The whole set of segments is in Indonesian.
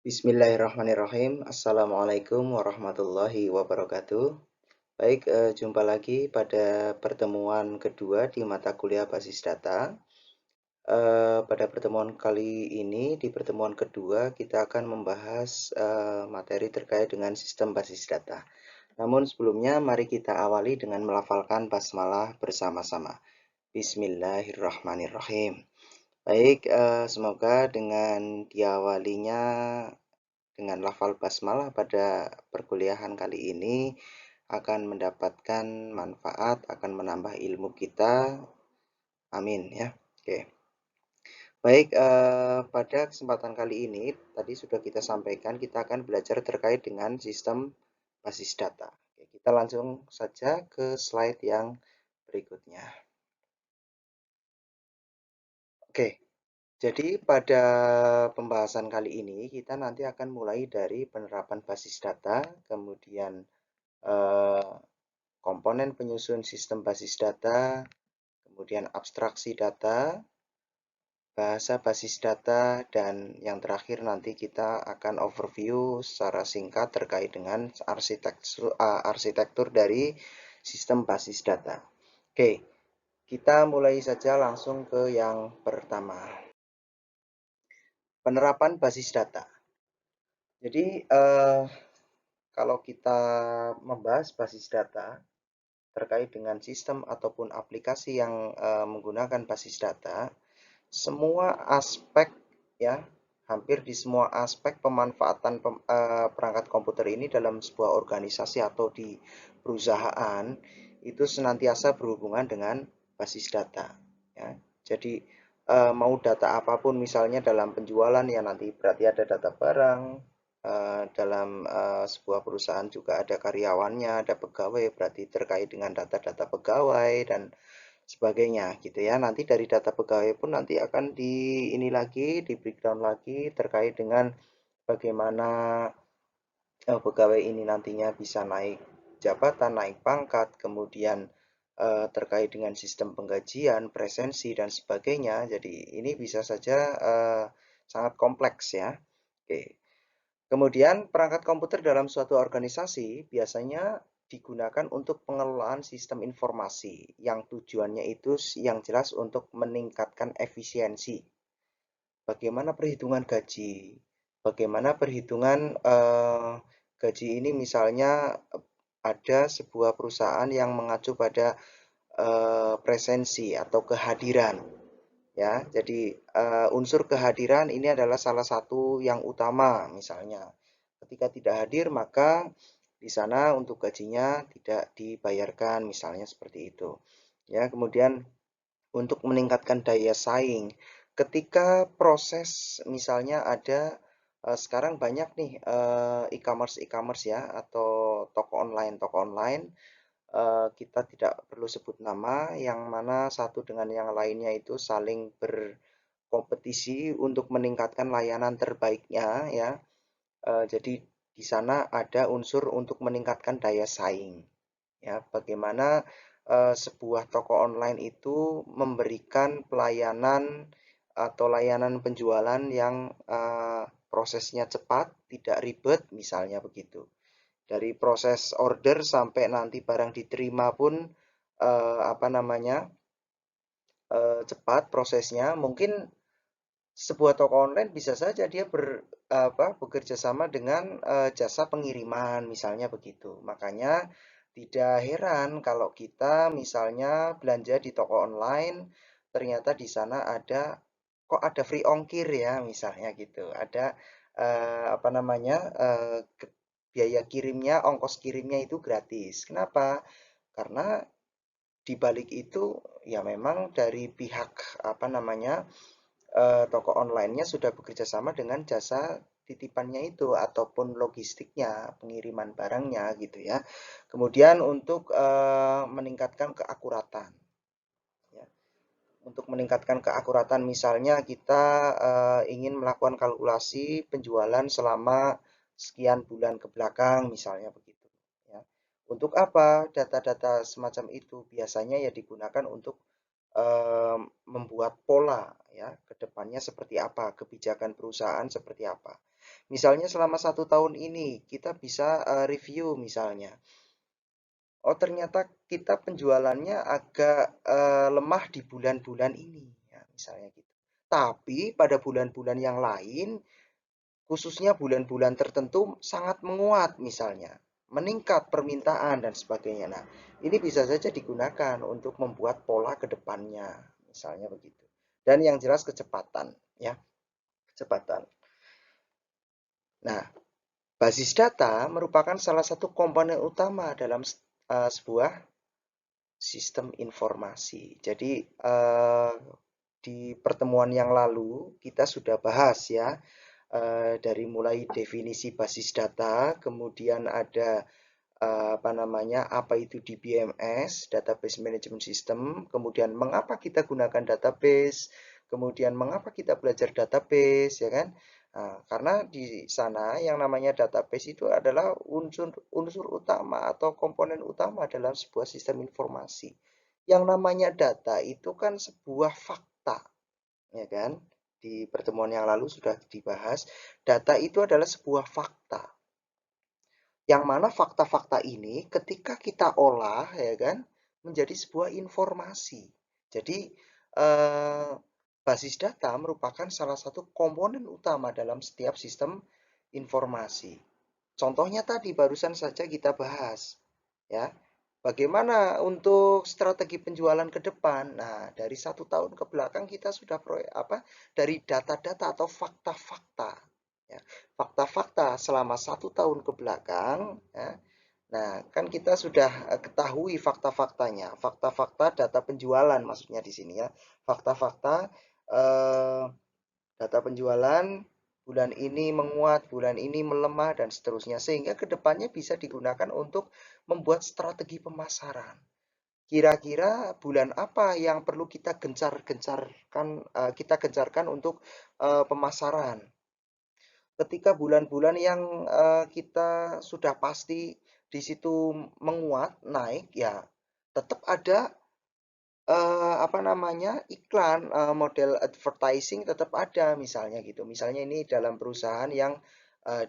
Bismillahirrahmanirrahim. Assalamualaikum warahmatullahi wabarakatuh. Baik, jumpa lagi pada pertemuan kedua di mata kuliah basis data. Pada pertemuan kali ini, di pertemuan kedua, kita akan membahas materi terkait dengan sistem basis data. Namun sebelumnya, mari kita awali dengan melafalkan basmalah bersama-sama. Bismillahirrahmanirrahim. Baik, semoga dengan diawalinya dengan lafal basmalah pada perkuliahan kali ini akan mendapatkan manfaat, akan menambah ilmu kita. Amin ya. Oke. Baik, pada kesempatan kali ini tadi sudah kita sampaikan kita akan belajar terkait dengan sistem basis data. Oke, kita langsung saja ke slide yang berikutnya. Oke. Jadi pada pembahasan kali ini kita nanti akan mulai dari penerapan basis data, kemudian komponen penyusun sistem basis data, kemudian abstraksi data, bahasa basis data, dan yang terakhir nanti kita akan overview secara singkat terkait dengan arsitektur dari sistem basis data. Oke, kita mulai saja langsung ke yang pertama. Penerapan basis data. Jadi kalau kita membahas basis data terkait dengan sistem ataupun aplikasi yang menggunakan basis data, semua aspek ya, hampir di semua aspek pemanfaatan perangkat komputer ini dalam sebuah organisasi atau di perusahaan itu senantiasa berhubungan dengan basis data ya. Jadi mau data apapun misalnya dalam penjualan ya nanti berarti ada data barang, dalam sebuah perusahaan juga ada karyawannya, ada pegawai, berarti terkait dengan data-data pegawai dan sebagainya gitu ya. Nanti dari data pegawai pun nanti akan di breakdown lagi terkait dengan bagaimana pegawai ini nantinya bisa naik jabatan, naik pangkat, kemudian terkait dengan sistem penggajian, presensi dan sebagainya. Jadi ini bisa saja sangat kompleks ya. Oke. Kemudian perangkat komputer dalam suatu organisasi biasanya digunakan untuk pengelolaan sistem informasi yang tujuannya itu yang jelas untuk meningkatkan efisiensi. Bagaimana perhitungan gaji? Bagaimana perhitungan gaji ini misalnya ada sebuah perusahaan yang mengacu pada presensi atau kehadiran. Ya, jadi unsur kehadiran ini adalah salah satu yang utama misalnya. Ketika tidak hadir maka di sana untuk gajinya tidak dibayarkan misalnya seperti itu. Ya, kemudian untuk meningkatkan daya saing. Ketika proses misalnya ada sekarang banyak nih e-commerce ya atau toko online kita tidak perlu sebut nama, yang mana satu dengan yang lainnya itu saling berkompetisi untuk meningkatkan layanan terbaiknya ya. Jadi di sana ada unsur untuk meningkatkan daya saing. Ya, bagaimana sebuah toko online itu memberikan pelayanan atau layanan penjualan yang prosesnya cepat, tidak ribet, misalnya begitu. Dari proses order sampai nanti barang diterima pun cepat prosesnya. Mungkin sebuah toko online bisa saja dia bekerja sama dengan jasa pengiriman misalnya begitu. Makanya tidak heran kalau kita misalnya belanja di toko online ternyata di sana ada free ongkir ya misalnya gitu. Ada biaya kirimnya, ongkos kirimnya itu gratis. Kenapa? Karena di balik itu ya memang dari pihak toko online-nya sudah bekerja sama dengan jasa titipannya itu ataupun logistiknya, pengiriman barangnya gitu ya. Kemudian untuk meningkatkan keakuratan. Ya. Untuk meningkatkan keakuratan misalnya kita ingin melakukan kalkulasi penjualan selama sekian bulan ke belakang misalnya begitu. Ya. Untuk apa data-data semacam itu? Biasanya ya digunakan untuk membuat pola ya ke depannya seperti apa, kebijakan perusahaan seperti apa. Misalnya selama 1 tahun ini kita bisa review misalnya. Oh ternyata kita penjualannya agak lemah di bulan-bulan ini, ya, misalnya gitu. Tapi pada bulan-bulan yang lain, khususnya bulan-bulan tertentu sangat menguat misalnya, meningkat permintaan dan sebagainya. Nah, ini bisa saja digunakan untuk membuat pola ke depannya, misalnya begitu. Dan yang jelas kecepatan, ya, kecepatan. Nah, basis data merupakan salah satu komponen utama dalam sebuah sistem informasi. Jadi di pertemuan yang lalu kita sudah bahas ya, dari mulai definisi basis data, kemudian ada apa namanya, apa itu DBMS, Database Management System, kemudian mengapa kita gunakan database, kemudian mengapa kita belajar database, ya kan? Nah, karena di sana yang namanya database itu adalah unsur utama atau komponen utama dalam sebuah sistem informasi. Yang namanya data itu kan sebuah fakta, ya kan? Di pertemuan yang lalu sudah dibahas, data itu adalah sebuah fakta. Yang mana fakta-fakta ini ketika kita olah ya kan menjadi sebuah informasi. Jadi eh, basis data merupakan salah satu komponen utama dalam setiap sistem informasi. Contohnya tadi barusan saja kita bahas ya. Bagaimana untuk strategi penjualan ke depan? Nah, dari 1 tahun ke belakang kita sudah dari data-data atau fakta-fakta, ya, fakta-fakta selama 1 tahun ke belakang. Ya. Nah, kan kita sudah ketahui fakta-faktanya, fakta-fakta data penjualan maksudnya di sini ya, fakta-fakta eh, data penjualan bulan ini menguat, bulan ini melemah, dan seterusnya. Sehingga kedepannya bisa digunakan untuk membuat strategi pemasaran. Kira-kira bulan apa yang perlu kita gencarkan untuk pemasaran. Ketika bulan-bulan yang kita sudah pasti di situ menguat, naik, ya tetap ada apa namanya iklan, model advertising tetap ada misalnya gitu. Misalnya ini dalam perusahaan yang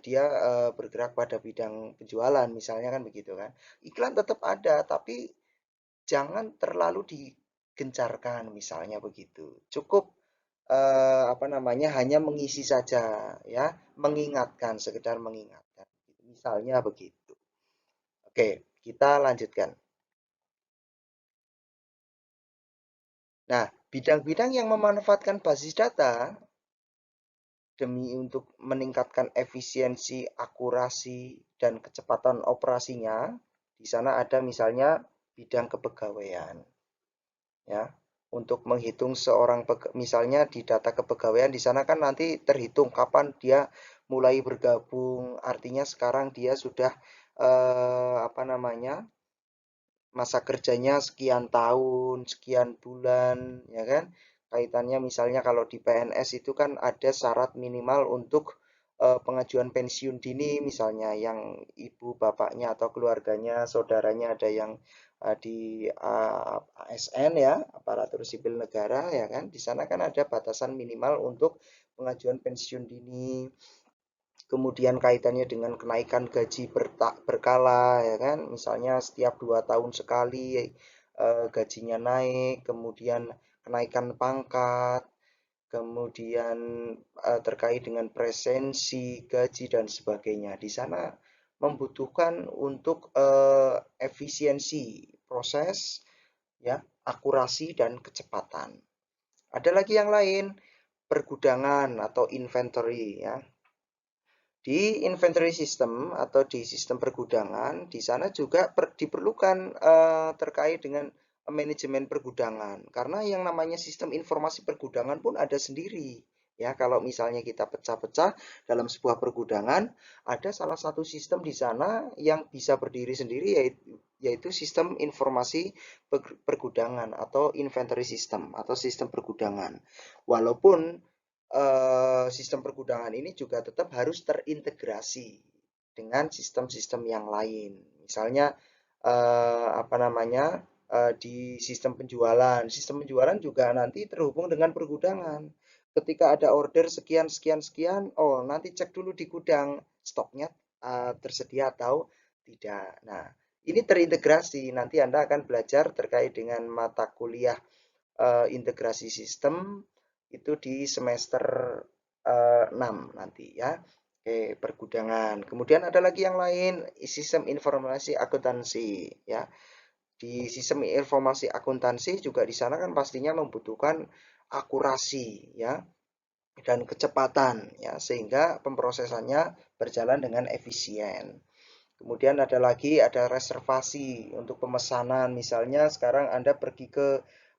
dia bergerak pada bidang penjualan misalnya kan begitu kan. Iklan tetap ada tapi jangan terlalu digencarkan misalnya begitu. Cukup apa namanya hanya mengisi saja ya, mengingatkan, sekedar mengingatkan. Misalnya begitu. Oke, kita lanjutkan. Nah, bidang-bidang yang memanfaatkan basis data demi untuk meningkatkan efisiensi, akurasi, dan kecepatan operasinya, di sana ada misalnya bidang kepegawaian. Ya, untuk menghitung seorang misalnya di data kepegawaian di sana kan nanti terhitung kapan dia mulai bergabung, artinya sekarang dia sudah apa namanya masa kerjanya sekian tahun, sekian bulan, ya kan? Kaitannya misalnya kalau di PNS itu kan ada syarat minimal untuk pengajuan pensiun dini misalnya yang ibu bapaknya atau keluarganya, saudaranya ada yang di ASN ya, aparatur sipil negara ya kan. Di sana kan ada batasan minimal untuk pengajuan pensiun dini. Kemudian kaitannya dengan kenaikan gaji berkala ya kan, misalnya setiap 2 tahun sekali gajinya naik, kemudian kenaikan pangkat, kemudian terkait dengan presensi gaji dan sebagainya. Di sana membutuhkan untuk efisiensi proses, ya, akurasi dan kecepatan. Ada lagi yang lain, pergudangan atau inventory ya. Di inventory system atau di sistem pergudangan, di sana juga diperlukan terkait dengan manajemen pergudangan. Karena yang namanya sistem informasi pergudangan pun ada sendiri. Ya, kalau misalnya kita pecah-pecah dalam sebuah pergudangan, ada salah satu sistem di sana yang bisa berdiri sendiri yaitu sistem informasi pergudangan atau inventory system atau sistem pergudangan. Walaupun sistem pergudangan ini juga tetap harus terintegrasi dengan sistem-sistem yang lain. Misalnya apa namanya di sistem penjualan juga nanti terhubung dengan pergudangan. ketika ada order sekian sekian sekian, oh nanti cek dulu di gudang stoknya tersedia atau tidak. Nah, ini terintegrasi. Nanti Anda akan belajar terkait dengan mata kuliah integrasi sistem itu di semester 6 nanti ya. Oke, pergudangan. Kemudian ada lagi yang lain, sistem informasi akuntansi ya. Di sistem informasi akuntansi juga di sana kan pastinya membutuhkan akurasi ya dan kecepatan ya sehingga pemrosesannya berjalan dengan efisien. Kemudian ada reservasi untuk pemesanan. Misalnya sekarang Anda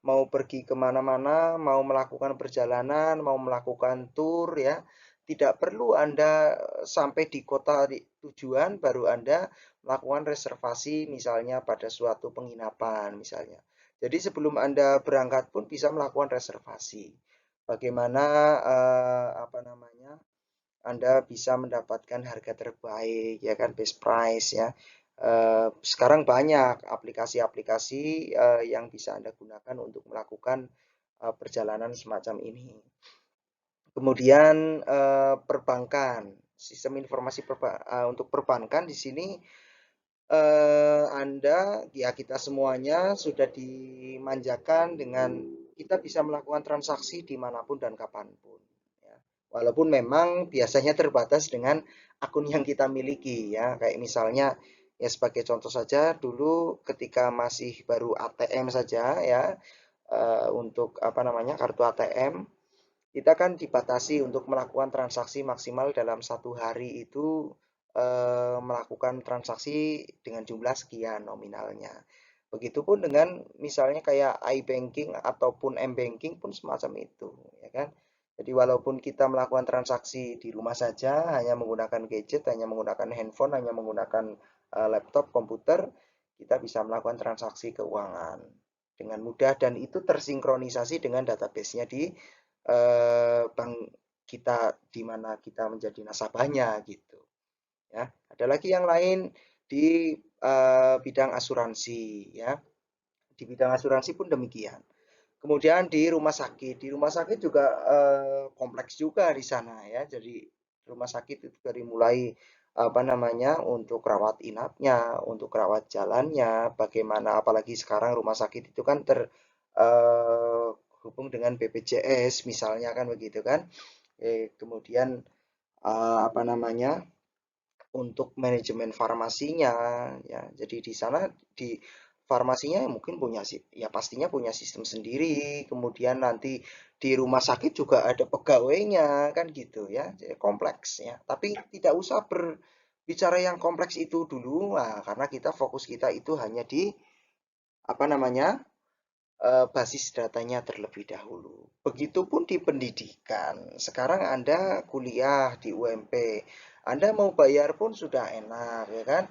mau pergi kemana-mana, mau melakukan perjalanan, mau melakukan tur ya. Tidak perlu Anda sampai di kota tujuan baru Anda melakukan reservasi misalnya pada suatu penginapan misalnya. Jadi sebelum Anda berangkat pun bisa melakukan reservasi. Bagaimana apa namanya? Anda bisa mendapatkan harga terbaik, ya kan, best price ya. Sekarang banyak aplikasi-aplikasi yang bisa Anda gunakan untuk melakukan perjalanan semacam ini. Kemudian perbankan, sistem informasi untuk perbankan di sini Anda, ya kita semuanya sudah dimanjakan dengan kita bisa melakukan transaksi dimanapun dan kapanpun. Ya. Walaupun memang biasanya terbatas dengan akun yang kita miliki ya, kayak misalnya ya sebagai contoh saja dulu ketika masih baru ATM saja ya, untuk apa namanya kartu ATM kita kan dibatasi untuk melakukan transaksi maksimal dalam satu hari itu melakukan transaksi dengan jumlah sekian nominalnya. Begitupun dengan misalnya kayak iBanking ataupun mBanking pun semacam itu, ya kan? Jadi walaupun kita melakukan transaksi di rumah saja, hanya menggunakan gadget, hanya menggunakan handphone, hanya menggunakan laptop, komputer, kita bisa melakukan transaksi keuangan dengan mudah dan itu tersinkronisasi dengan database-nya di bank kita di mana kita menjadi nasabahnya gitu ya. Ada lagi yang lain di bidang asuransi ya. Di bidang asuransi pun demikian. Kemudian di rumah sakit juga kompleks juga di sana ya. Jadi rumah sakit itu dari mulai apa namanya untuk rawat inapnya, untuk rawat jalannya, bagaimana apalagi sekarang rumah sakit itu kan terhubung dengan BPJS misalnya kan begitu kan. Kemudian apa namanya untuk manajemen farmasinya ya. Jadi di sana di farmasinya mungkin punya ya pastinya punya sistem sendiri. Kemudian nanti di rumah sakit juga ada pegawainya kan gitu ya. Jadi kompleks ya. Tapi tidak usah berbicara yang kompleks itu dulu nah, karena kita fokus kita itu hanya di apa namanya basis datanya terlebih dahulu. Begitupun di pendidikan. Sekarang Anda kuliah di UMP. Anda mau bayar pun sudah enak, ya kan?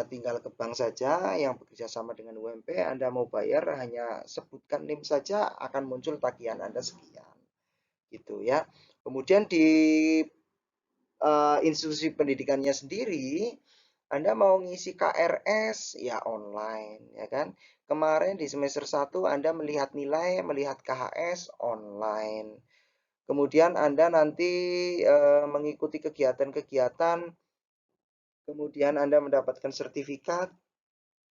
Tinggal ke bank saja yang bekerja sama dengan UMP. Anda mau bayar hanya sebutkan NIM saja akan muncul tagihan Anda sekian. Gitu ya. Kemudian di institusi pendidikannya sendiri, Anda mau ngisi KRS ya online, ya kan? Kemarin di semester 1 Anda melihat nilai, melihat KHS online. Kemudian Anda nanti mengikuti kegiatan-kegiatan, kemudian Anda mendapatkan sertifikat.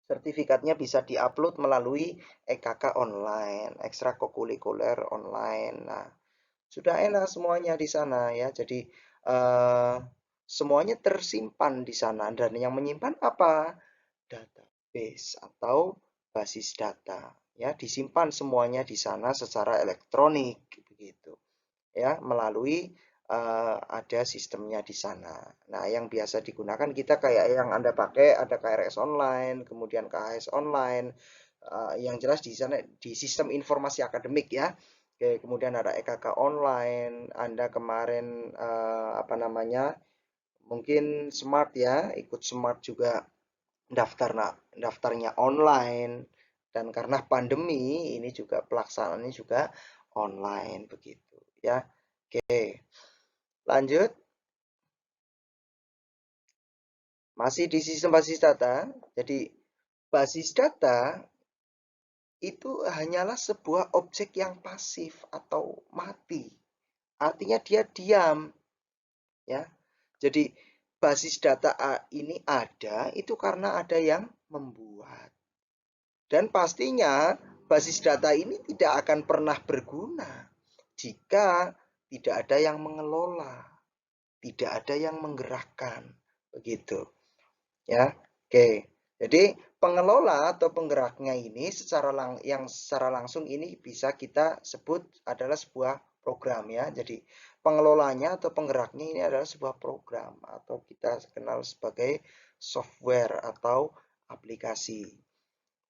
Sertifikatnya bisa diupload melalui EKK online, ekstrakurikuler online. Nah, sudah enak semuanya di sana ya. Jadi eh, semuanya tersimpan di sana dan yang menyimpan apa? Database atau basis data ya, disimpan semuanya di sana secara elektronik begitu ya, melalui ada sistemnya di sana. Nah, yang biasa digunakan kita kayak yang Anda pakai ada KRS online, kemudian KHS online, yang jelas di sana di sistem informasi akademik ya. Oke, kemudian ada EKK online, Anda kemarin apa namanya? Mungkin Smart ya, ikut Smart juga daftarnya online dan karena pandemi ini juga pelaksanaannya juga online begitu ya. Oke, lanjut masih di sistem basis data. Jadi basis data itu hanyalah sebuah objek yang pasif atau mati. Artinya dia diam, ya. Jadi basis data ini ada itu karena ada yang membuat. Dan pastinya basis data ini tidak akan pernah berguna jika tidak ada yang mengelola, tidak ada yang menggerakkan, begitu. Ya, oke. Jadi pengelola atau penggeraknya ini yang secara langsung ini bisa kita sebut adalah sebuah program ya. Jadi pengelolanya atau penggeraknya ini adalah sebuah program atau kita kenal sebagai software atau aplikasi.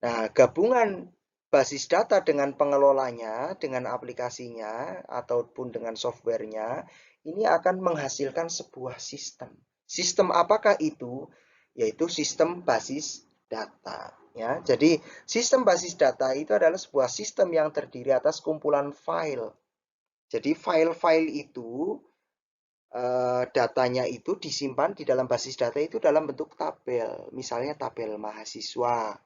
Nah, gabungan basis data dengan pengelolanya, dengan aplikasinya ataupun dengan softwarenya, ini akan menghasilkan sebuah sistem. Sistem apakah itu? Yaitu sistem basis data. Ya, jadi sistem basis data itu adalah sebuah sistem yang terdiri atas kumpulan file. Jadi file-file itu datanya itu disimpan di dalam basis data itu dalam bentuk tabel. Misalnya tabel mahasiswa.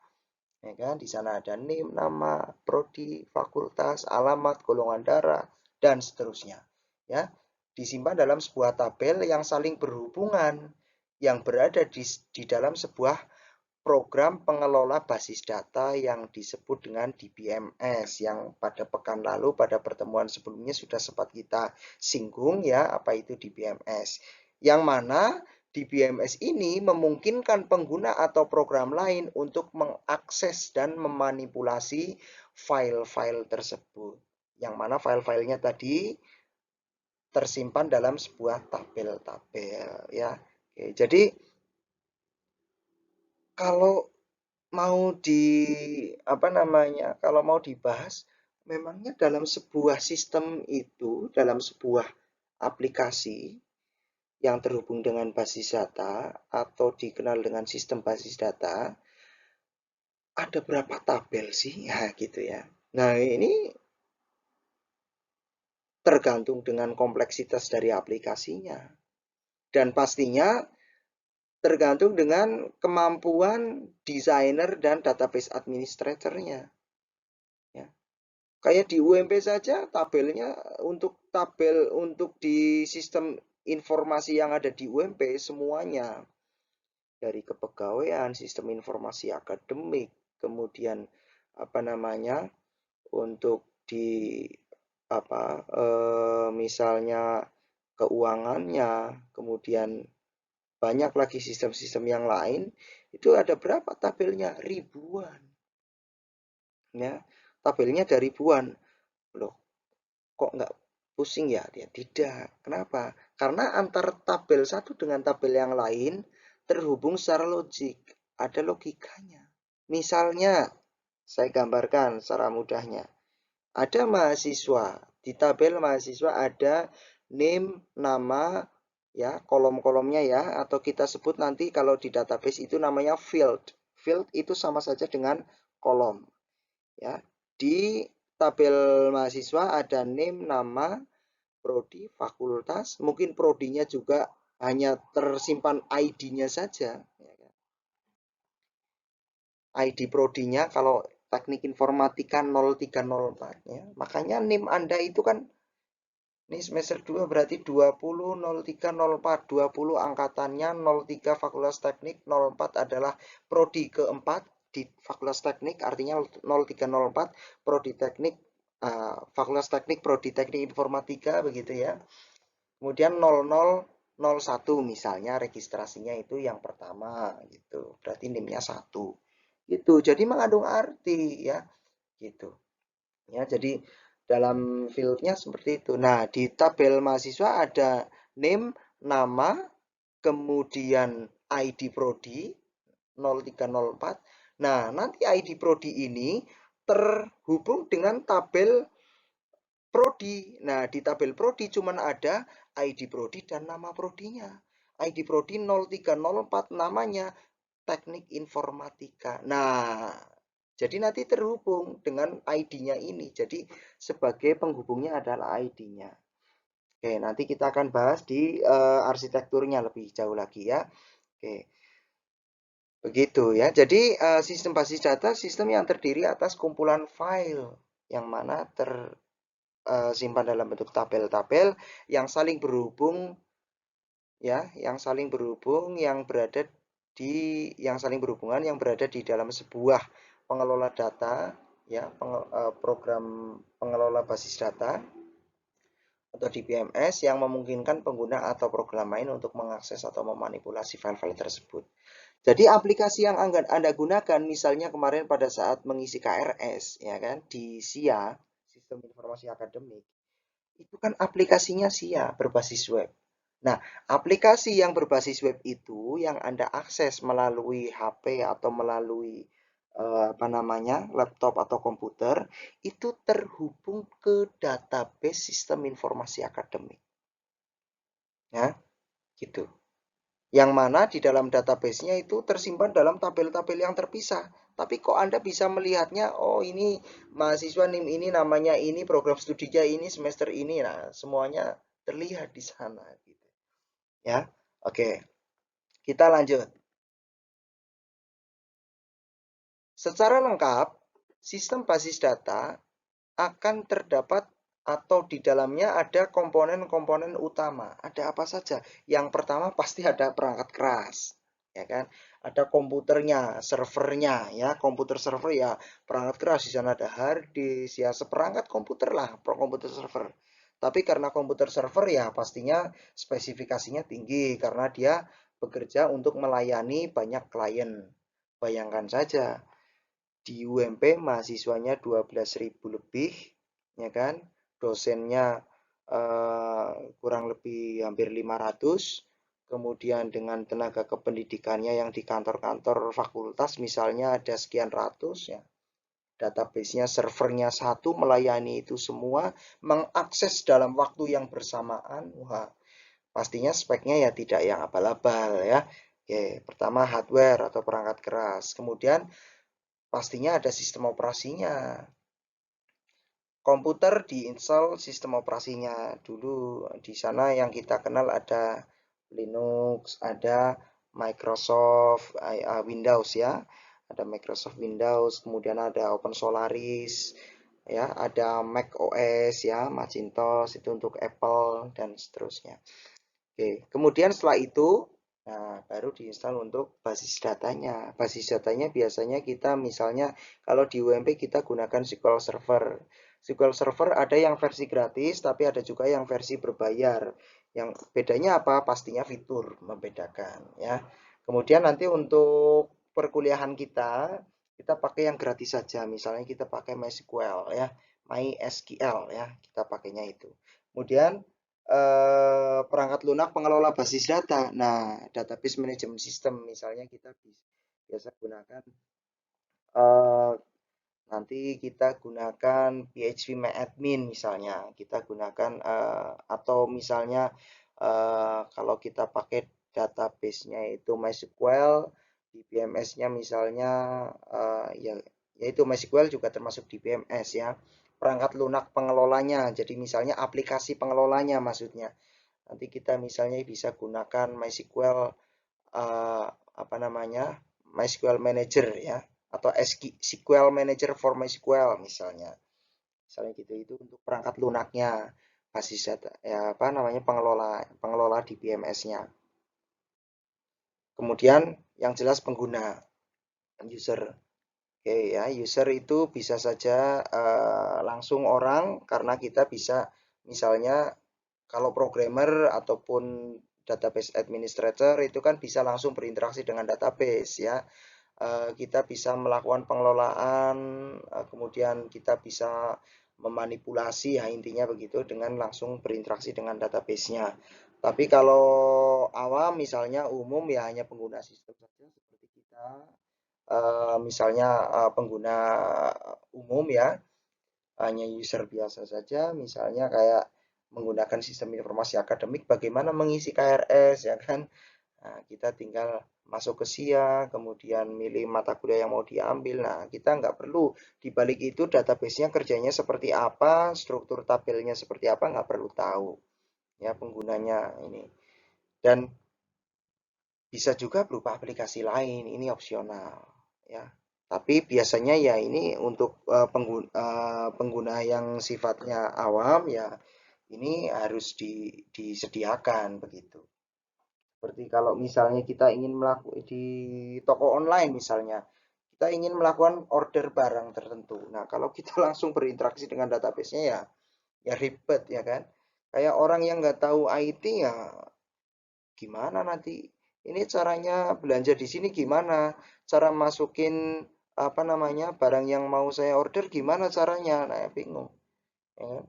Ya kan? Di sana ada NIM, nama, prodi, fakultas, alamat, golongan darah, dan seterusnya. Ya, disimpan dalam sebuah tabel yang saling berhubungan, yang berada di dalam sebuah program pengelola basis data yang disebut dengan DBMS, yang pada pekan lalu pada pertemuan sebelumnya sudah sempat kita singgung ya, apa itu DBMS. Yang mana DBMS ini memungkinkan pengguna atau program lain untuk mengakses dan memanipulasi file-file tersebut. Yang mana file-filenya tadi tersimpan dalam sebuah tabel-tabel ya. Oke, jadi kalau mau kalau mau dibahas, memangnya dalam sebuah sistem itu, dalam sebuah aplikasi yang terhubung dengan basis data atau dikenal dengan sistem basis data, ada berapa tabel sih? Ya, gitu ya. Nah, ini tergantung dengan kompleksitas dari aplikasinya. Dan pastinya tergantung dengan kemampuan desainer dan database administratornya. Ya. Kayak di UMP saja tabelnya untuk di sistem informasi yang ada di UMP semuanya dari kepegawaian, sistem informasi akademik, kemudian untuk di misalnya keuangannya, kemudian banyak lagi sistem-sistem yang lain, itu ada berapa tabelnya? Ribuan. Ya, tabelnya ada ribuan. Loh, kok nggak pusing ya? Ya tidak. Kenapa? Karena antar tabel satu dengan tabel yang lain terhubung secara logik. Ada logikanya. Misalnya, saya gambarkan secara mudahnya. Ada mahasiswa. Di tabel mahasiswa ada name, nama, ya, kolom-kolomnya ya, atau kita sebut nanti kalau di database itu namanya field. Field itu sama saja dengan kolom. Ya, di tabel mahasiswa ada name, nama, prodi, fakultas, mungkin prodinya juga hanya tersimpan ID-nya saja. ID prodinya kalau teknik informatika 0304 ya. Makanya NIM Anda itu kan ini semester 2 berarti 20 03 04 20 angkatannya 03 Fakultas Teknik 04 adalah prodi keempat di Fakultas Teknik artinya 0304 prodi teknik Fakultas Teknik prodi Teknik Informatika begitu ya. Kemudian 0001 misalnya registrasinya itu yang pertama gitu. Berarti NIM-nya 1. Gitu. Jadi mengandung arti ya. Gitu. Ya, jadi dalam fieldnya seperti itu. Nah, di tabel mahasiswa ada name, nama, kemudian ID prodi 0304. Nah, nanti ID prodi ini terhubung dengan tabel prodi. Nah, di tabel prodi cuma ada ID prodi dan nama prodinya. ID prodi 0304 namanya teknik informatika. Nah, jadi nanti terhubung dengan ID-nya ini. Jadi sebagai penghubungnya adalah ID-nya. Oke, nanti kita akan bahas di arsitekturnya lebih jauh lagi ya. Oke. Begitu ya. Jadi sistem basis data sistem yang terdiri atas kumpulan file yang mana tersimpan dalam bentuk tabel-tabel yang saling berhubung ya, yang saling berhubungan yang berada di dalam sebuah pengelola data ya, program pengelola basis data atau DBMS yang memungkinkan pengguna atau program lain untuk mengakses atau memanipulasi file-file tersebut. Jadi aplikasi yang Anda gunakan misalnya kemarin pada saat mengisi KRS ya kan di SIA, Sistem Informasi Akademik, itu kan aplikasinya SIA berbasis web. Nah, aplikasi yang berbasis web itu yang Anda akses melalui HP atau melalui apa namanya, laptop atau komputer itu terhubung ke database sistem informasi akademik. Ya, gitu. Yang mana di dalam database-nya itu tersimpan dalam tabel-tabel yang terpisah. Tapi kok Anda bisa melihatnya, oh ini mahasiswa NIM ini namanya ini, program studinya ini, semester ini. Nah, semuanya terlihat di sana. Gitu. Ya, oke. Kita lanjut. Secara lengkap, sistem basis data akan terdapat atau di dalamnya ada komponen-komponen utama. Ada apa saja? Yang pertama pasti ada perangkat keras, ya kan? Ada komputernya, servernya, ya. Komputer server ya perangkat keras, di sana ada hard disk, ya seperangkat komputer lah, komputer server. Tapi karena komputer server ya pastinya spesifikasinya tinggi karena dia bekerja untuk melayani banyak klien. Bayangkan saja, di UMP mahasiswanya 12.000 lebih, ya kan? Dosennya kurang lebih hampir 500. Kemudian dengan tenaga kependidikannya yang di kantor-kantor fakultas misalnya ada sekian ratus ya. Database-nya, servernya satu melayani itu semua, mengakses dalam waktu yang bersamaan. Wah, pastinya speknya ya tidak yang abal-abal ya. Oke, pertama hardware atau perangkat keras. Kemudian pastinya ada sistem operasinya. Komputer diinstal sistem operasinya dulu. Di sana yang kita kenal ada Linux, ada Microsoft Windows ya. Ada Microsoft Windows, kemudian ada Open Solaris, ya, ada Mac OS ya, Macintosh itu untuk Apple dan seterusnya. Oke, kemudian setelah itu, nah baru diinstal untuk basis datanya. Basis datanya biasanya kita misalnya kalau di UMP kita gunakan SQL Server. SQL Server ada yang versi gratis, tapi ada juga yang versi berbayar. Yang bedanya apa? Pastinya fitur membedakan ya. Kemudian nanti untuk perkuliahan kita pakai yang gratis saja. Misalnya kita pakai MySQL ya, MySQL ya, kita pakainya itu. Kemudian perangkat lunak pengelola basis data. Nah, database management system misalnya kita biasa gunakan eh, nanti kita gunakan PHP misalnya. Kita gunakan atau misalnya kalau kita pakai database-nya itu MySQL, di BMS-nya misalnya ya yaitu MySQL juga termasuk di BMS ya. Perangkat lunak pengelolanya. Jadi misalnya aplikasi pengelolanya maksudnya. Nanti kita misalnya bisa gunakan MySQL apa namanya, MySQL Manager ya, atau SQL Manager for MySQL misalnya gitu. Itu untuk perangkat lunaknya basis data ya, apa namanya, pengelola pengelola di BMS-nya. Kemudian yang jelas pengguna, user. Oke ya, user itu bisa saja langsung orang karena kita bisa misalnya kalau programmer ataupun database administrator itu kan bisa langsung berinteraksi dengan database ya. Kita bisa melakukan pengelolaan, kemudian kita bisa memanipulasi ya intinya begitu dengan langsung berinteraksi dengan database-nya. Tapi kalau awam misalnya umum ya hanya pengguna sistem saja seperti kita, misalnya pengguna umum ya, hanya user biasa saja, misalnya kayak menggunakan sistem informasi akademik, bagaimana mengisi KRS ya kan. Nah, kita tinggal masuk ke SIA, kemudian milih mata kuliah yang mau diambil. Nah, kita nggak perlu di balik itu database-nya kerjanya seperti apa, struktur tabelnya seperti apa, nggak perlu tahu ya penggunanya ini. Dan Bisa juga berupa aplikasi lain, ini opsional ya. Tapi biasanya ya ini untuk pengguna yang sifatnya awam ya ini harus disediakan begitu. Seperti kalau misalnya kita ingin melakukan di toko online misalnya, kita ingin melakukan order barang tertentu. Nah, kalau kita langsung berinteraksi dengan database-nya ya ribet ya kan. Kayak orang yang nggak tahu IT ya gimana nanti ini caranya belanja di sini gimana, cara masukin apa namanya barang yang mau saya order gimana caranya, nah bingung ya kan.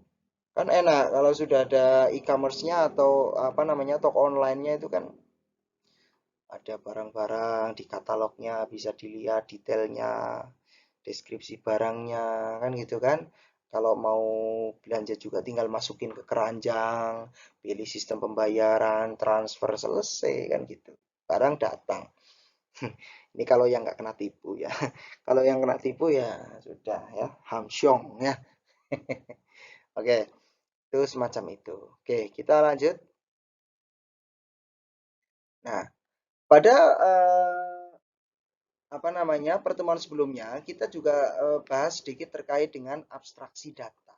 Kan enak kalau sudah ada e-commerce-nya atau apa namanya toko online-nya itu kan ada barang-barang di katalognya bisa dilihat detailnya, deskripsi barangnya kan gitu kan. Kalau mau belanja juga tinggal masukin ke keranjang, pilih sistem pembayaran, transfer selesai kan gitu. Barang datang. Ini kalau yang nggak kena tipu ya. Kalau yang kena tipu ya sudah ya, hamsyong ya. Oke, itu semacam itu. Oke, kita lanjut. Nah, pada apa namanya pertemuan sebelumnya kita juga bahas sedikit terkait dengan abstraksi data.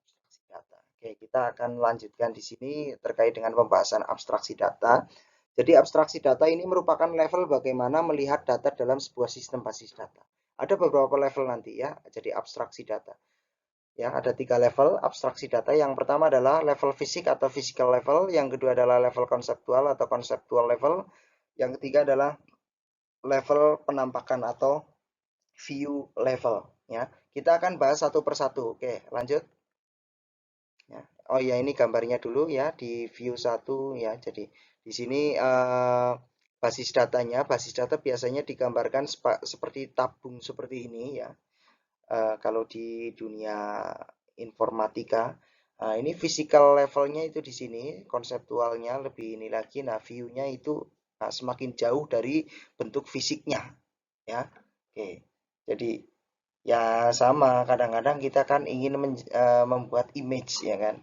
Abstraksi data. Oke, kita akan lanjutkan di sini terkait dengan pembahasan abstraksi data. Jadi abstraksi data ini merupakan level bagaimana melihat data dalam sebuah sistem basis data. Ada beberapa level nanti ya, jadi abstraksi data. Ya, ada 3 level abstraksi data. Yang pertama adalah level fisik atau physical level, yang kedua adalah level konseptual atau conceptual level, yang ketiga adalah level penampakan atau view level ya. Kita akan bahas satu persatu. Oke, lanjut ya. Oh ya, ini gambarnya dulu ya di view 1 ya. Jadi di sini basis datanya, basis data biasanya digambarkan seperti tabung seperti ini ya. Kalau di dunia informatika, ini physical levelnya itu di sini, konseptualnya lebih ini lagi. Nah, view-nya itu semakin jauh dari bentuk fisiknya ya. Oke. Jadi ya sama, kadang-kadang kita kan ingin membuat image ya kan.